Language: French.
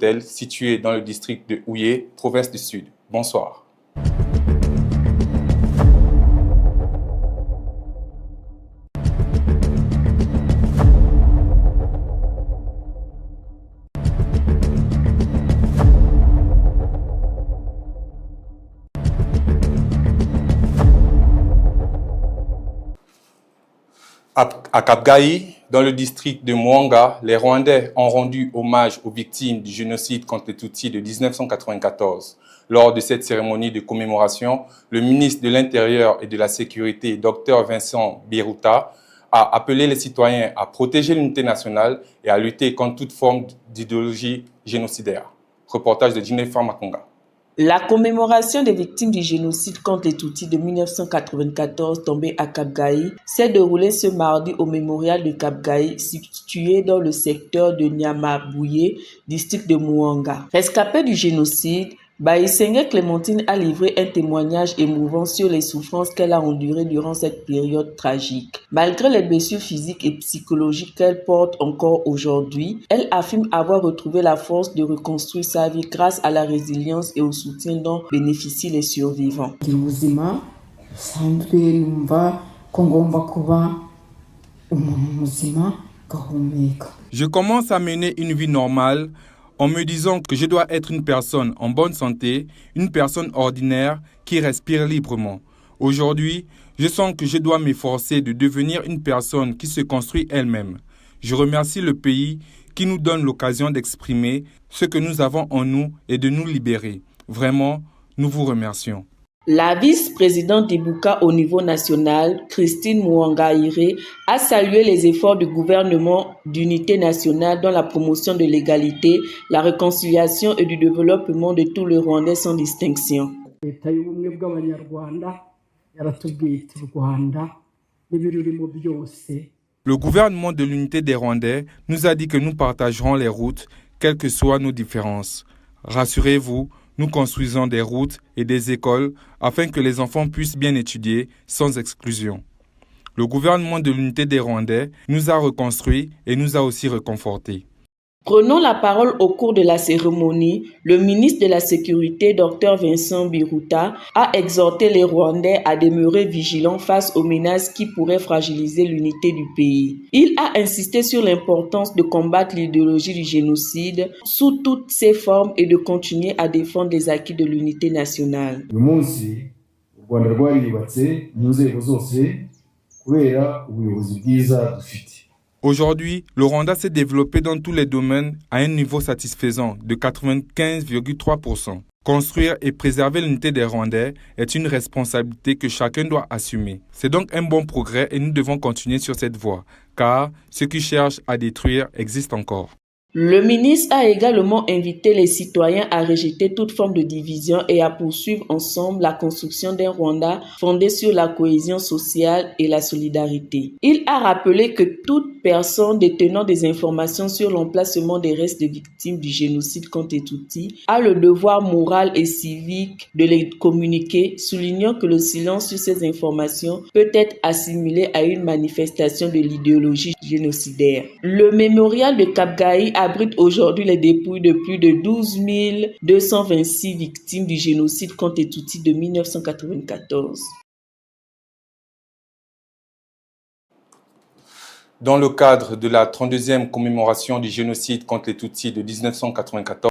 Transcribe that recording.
hôtel situé dans le district de Houillé, province du Sud. Bonsoir. À Kapgayi, dans le district de Muhanga, les Rwandais ont rendu hommage aux victimes du génocide contre les Tutsis de 1994. Lors de cette cérémonie de commémoration, le ministre de l'Intérieur et de la Sécurité, Dr Vincent Biruta, a appelé les citoyens à protéger l'unité nationale et à lutter contre toute forme d'idéologie génocidaire. Reportage de Jennifer Makunga. La commémoration des victimes du génocide contre les Tutsis de 1994 tombé à Kapgayi s'est déroulée ce mardi au mémorial de Kapgayi situé dans le secteur de Nyamabouye, district de Muhanga. Rescapée du génocide, Bayisenge Clémentine a livré un témoignage émouvant sur les souffrances qu'elle a endurées durant cette période tragique. Malgré les blessures physiques et psychologiques qu'elle porte encore aujourd'hui, elle affirme avoir retrouvé la force de reconstruire sa vie grâce à la résilience et au soutien dont bénéficient les survivants. Je commence à mener une vie normale en me disant que je dois être une personne en bonne santé, une personne ordinaire qui respire librement. Aujourd'hui, je sens que je dois m'efforcer de devenir une personne qui se construit elle-même. Je remercie le pays qui nous donne l'occasion d'exprimer ce que nous avons en nous et de nous libérer. Vraiment, nous vous remercions. La vice-présidente d'Ibuka au niveau national, Christine Mouangaïre, a salué les efforts du gouvernement d'unité nationale dans la promotion de l'égalité, la réconciliation et du développement de tous les Rwandais sans distinction. Le gouvernement de l'unité des Rwandais nous a dit que nous partagerons les routes, quelles que soient nos différences. Rassurez-vous, nous construisons des routes et des écoles afin que les enfants puissent bien étudier sans exclusion. Le gouvernement de l'unité des Rwandais nous a reconstruits et nous a aussi réconfortés. Prenant la parole au cours de la cérémonie, le ministre de la Sécurité, Dr Vincent Biruta, a exhorté les Rwandais à demeurer vigilants face aux menaces qui pourraient fragiliser l'unité du pays. Il a insisté sur l'importance de combattre l'idéologie du génocide sous toutes ses formes et de continuer à défendre les acquis de l'unité nationale. Aujourd'hui, le Rwanda s'est développé dans tous les domaines à un niveau satisfaisant de 95,3%. Construire et préserver l'unité des Rwandais est une responsabilité que chacun doit assumer. C'est donc un bon progrès et nous devons continuer sur cette voie, car ceux qui cherchent à détruire existent encore. Le ministre a également invité les citoyens à rejeter toute forme de division et à poursuivre ensemble la construction d'un Rwanda fondé sur la cohésion sociale et la solidarité. Il a rappelé que toute personne détenant des informations sur l'emplacement des restes de victimes du génocide contre les Tutsis a le devoir moral et civique de les communiquer, soulignant que le silence sur ces informations peut être assimilé à une manifestation de l'idéologie génocidaire. Le mémorial de Kapgayi abrite aujourd'hui les dépouilles de plus de 12 226 victimes du génocide contre les Tutsis de 1994. Dans le cadre de la 32e commémoration du génocide contre les Tutsis de 1994,